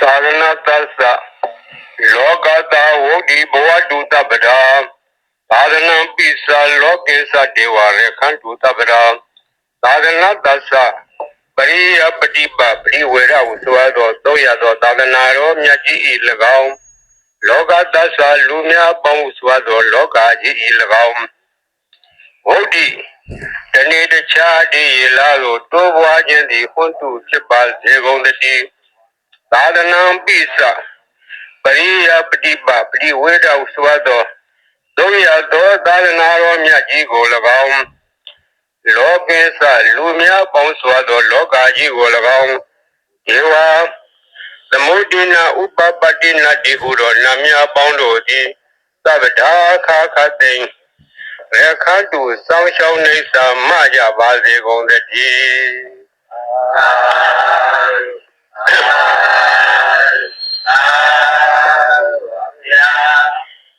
သာရဏသစ္စာလောကတာဝုဒ္ဓိဘဝတုတပ္ပဒါသာရဏပိစ္ဆာလောကေသဒေဝရေခန္တုတပ္ပဒါသာရဏသစ္စာပရိယပฏิပပရိဝေရဟုဆိုသောသုံးရသောသာသနာတော်မြတ်ကြီး၏၎င်းလောကသစ္စာလူများပေါင်းဆိုသောလောကကြီး၏၎င်းဝုဒ္ဓိတဏိတခြားဒီလာသို့တိုးပွားခြင်းသည်ဟွန်းတုဖြစ်ပါစေကုန်တည်းသာသနာပိစ္ဆာပရိယပฏิပပရိဝေဒဟုဆိုသောသုံးရသောသာသနာတော်မြတ်ကြီးကို၎င်းလောကေသလူများပေါင်းဆိုသောလောကကြီးကို၎င်းဒေဝသမုဒိနာဥပပတ္တိနာတိဟုသောနာမည်ပေါင်းတို့သည်သဗ္ဗဒါခါခသိင်ရခန္တုစောင်းရှောင်းနေစာမကြပါစေကုန်တည်း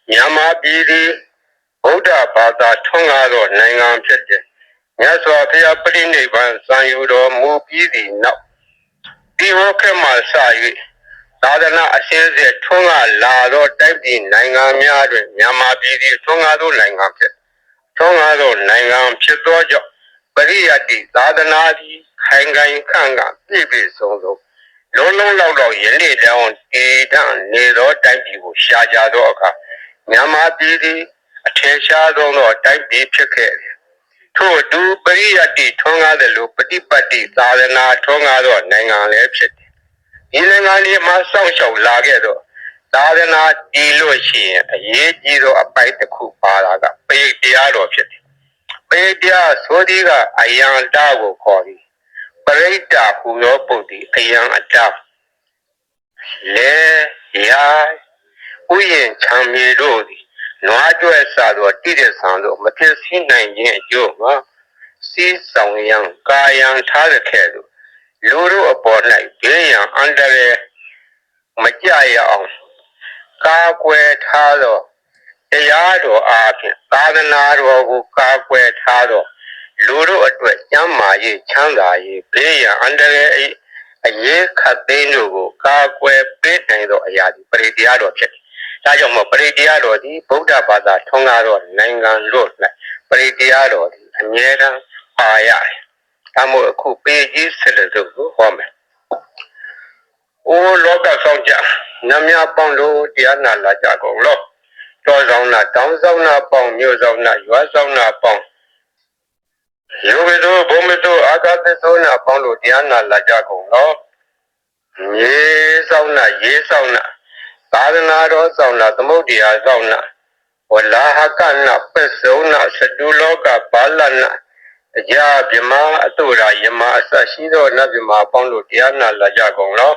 မြန်မာပြည်သည်ဗုဒ္ဓဘာသာထွန်းကားသောနိုင်ငံဖြစ်တဲ့မြတ်စွာဘုရားပြိဋိဘံစံယူတော်မူပြီးသည့်နောက်ဒီဝခက်မှစ၍သာသနာအစဉ်ဆက်ထွန်းကားလာသောတိုက်ပြည်နိုင်ငံများတွင်မြန်မာပြည်သည်ထွန်းကားသောနိုင်ငံဖြစ်ထွန်းကားသောနိုင်ငံဖြစ်သောကြောင့်ပရိယတ္တိသာသနာသည်ခိုင်ခိုင်ခန့်ခန့်ပြည့်ပြည့်စုံစုံလုံးလုံးလောက်လောက်ယနေ့တောင်တည်တံ့နေသောတိုက်ပြည်ကိုရှားကြသောအခါမြန်မာပြည်သည်အထင်ရှားဆုံးသောတိုက်ပြည်ဖြစ်ခဲ့တယ်ထို့အတူပရိယတ္တိထွန်းကားသလိုပฏิပတ်တိသာသနာထွန်းကားသောနိုင်ငံလည်းဖြစ်တယ်ဒီနိုင်ငံလေးမှာစောင့်ရှောက်လာခဲ့သောသာသနာတည်လို့ရှိရင်အရေးကြီးသောအပိုက်တစ်ခုပါတာကပရိတရားတော်ဖြစ်တယ်ပရိတရားဆိုသည်ကအယံတာကိုခေါ်သည်ပရိတ္တဟူသောပုဒ်သည်အယံအတာလေရာဥယျင်ချမ်းမြေတို့သည်နွားကြွယ်စားသောတိရစ္ဆာန်တို့မဖြစ်စည်းနိုင်ခြင်းအကျိုးမှာစီးဆောင်ရန်ကာယံထားရခဲ့သို့လူတို့အပေါ်၌ဘေးရန်အန္တရာယ်မကြရအောင်ကာကွယ်ထားသောတရားတော်အားဖြင့်သာသနာတော်ကိုကာကွယ်ထားသောလူတို့အတွက်ကျမ်းမာရေးချမ်းသာရေးဘေးရန်အန္တရာယ်အရေးခတ်သိမ်းတို့ကိုကာကွယ်ပေးနိုင်သောအရာဒီပရိတရားတော်ဖြစ်တယ်။ဒါကြောင့်မို့ပရိတရားတော်ဒီဗုဒ္ဓဘာသာထွန်းကားသောနိုင်ငံလို့၌ပရိတရားတော်ဒီအမြဲတမ်းပါရတယ်။ဒါမို့အခုပေကြီးဆက်လက်စုကိုဟောမယ်။အိုလောကဆောင်ကြနတ်များပေါင်းတို့တရားနာလာကြကုန်လော။တော်ဆောင်နာတောင်းဆောင်နာပေါင်းမြို့ဆောင်နာရွာဆောင်နာပေါင်းယောဂီတို့ဘုံမတို့အာဂသသောနာပေါင်းတို့တရားနာလာကြကုန်လော။မြေဆောင်နာရေဆောင်နာသာသနာတော်ဆောင်နာသမုဒ္ဒရာဆောင်နာဝလာဟကနာပစ္စုံနာသတုလောကပါဠနာအကြဗြမအတုရာယမအစရှိသောနတ်ဗြမပေါင်းတို့တရားနာလာကြကုန်လော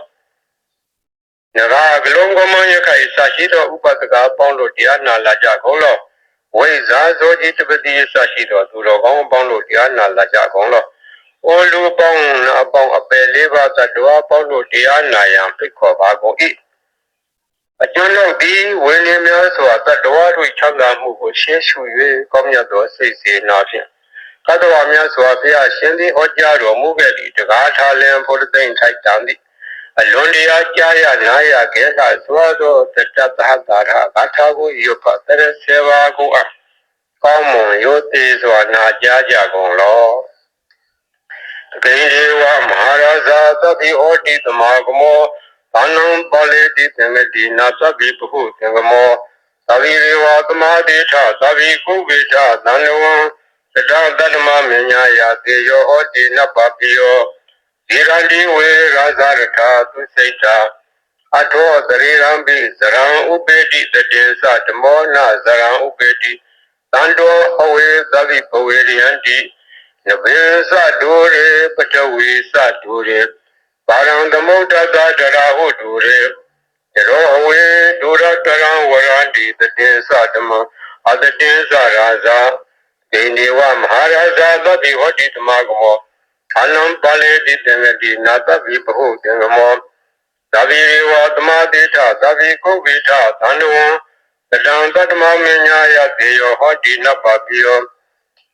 နဂါဂလုံးကမယခိုင်စရှိသောဥပဒကပေါင်းတို့တရားနာလာကြကုန်လောဝိဇာဇောจิตပတိစရှိသောသူတော်ကောင်းပေါင်းတို့တရားနာလာကြကုန်လောအိုလူပေါင်းနာပေါင်းအပယ်လေးပါးသတ္တဝါပေါင်းတို့တရားနာရန်ဖိတ်ခေါ်ပါကုန်၏အကျဉ်းလုံးဒီဝိနည်းများစွာတတ္တဝါတို့ချမ်းသာမှုကိုရှင်းရှု၍ကောင်းမြတ်သောစိတ်စေနာဖြင့်တတ္တဝါများစွာဘုရားရှင်သည်ဟောကြားတော်မူခဲ့သည့်တကားထားလင်ဘုရားသိမ့်ထိုက်တန်သည့်အလွန်တရားကြားရနာရခဲ့တာစွာသောတတ္တသဟတာရဂါထာကိုရွတ်ဖတ်တဲ့ဆေဝါကိုအားကောင်းမွန်ရိုသေစွာနာကြားကြကုန်လောတကိဒေဝမဟာရာဇာသတိဩတိတမဂမောဘာနံပါလေတိသင်္ကတိနာသဗ္ဗိပဟုသင်္ကမောသဗ္ဗိရေဝသမာတိထသဗ္ဗိကုဝိထသန္နဝံတတတတ္တမမညာယာတေယောဟောတိနပပိယောဒီရန္တိဝေရာဇရထာသူစိတ်တာအထောသရေရံပိဇရံဥပေတိတတေသဓမ္မောနဇရံဥပေတိတန္တောအဝေသဗ္ဗိပဝေရိယန္တိနဘေသဒုရေပတဝေသဒုရေပါရံသမုဒ္ဒတာတရာဟုဒုရေရောအဝေဒုရတရံဝရန္တိတတေသဓမ္မအတတေသရာဇာဒေနေဝမဟာရာဇာသဗ္ဗိဟောတိတမဂမောအနံပါလေတိတံဂတိနာသဗ္ဗိပဟုသင်္ကမောသဗ္ဗိရေဝသမာတိထသဗ္ဗိကုဝိထသန္နဝံတတံတတ္တမမညာယတေယောဟောတိနပပိယော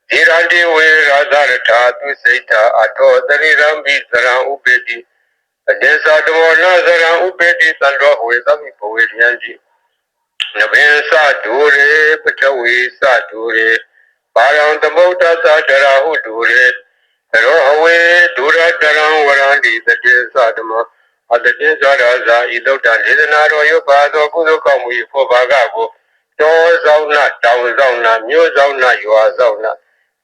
ဒီရန္တိဝေရာဇရထာသူစိတ်တာအထောသရိရံပိသရံဥပေတိတ တေသာတမောနာဇရံဥပေတိသံတော်ဝေသမိဘဝေဉာဏ်ကြီးနဗင်္စဒူရေပထဝီစဒူရေဘာယံသမုဒ္ဒသတရာဟုဒူရေရောအဝေဒူရတရံဝရန္တိတတေသဓမ္မအတတေဇာရာဇာဤသုတ်တံဒေသနာတော်ရုပ်ပါသောကုသိုလ်ကောင်းမှု၏ဖော်ပါကကိုတောဆောင်နာတောင်ဆောင်နာမြို့ဆောင်နာရွာဆောင်နာ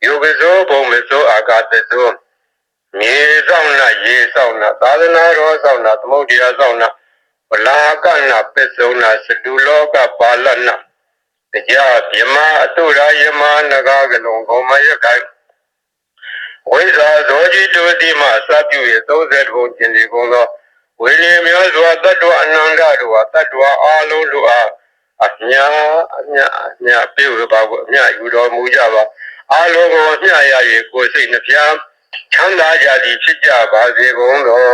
ယုပဇောဘုံမဇောအာကာသဇောမြေဆောင်နာရေဆောင်နာသာသနာတော်ဆောင်နာသမုဒ္ဒရာဆောင်နာဗလာကနာပစ္စုံနာစတုလောကပါလနာတရားမြမအတုရာယမနဂါကလုံကောမယခိုင်ဝိဇာဇောจิတုတိမစပြုရ30ဘုံကျင်ဒီကုန်သောဝိရိယမျိုးစွာတတ္တဝအနန္တတို့ဟာတတ္တဝအာလုံးတို့အားအမြပြုပါကိုအမြယူတော်မူကြပါအာလုံးကိုအမြရ၍ကိုယ်စိတ်နှပြချမ်းသာကြသည်ဖြစ်ကြပါစေကုန်သော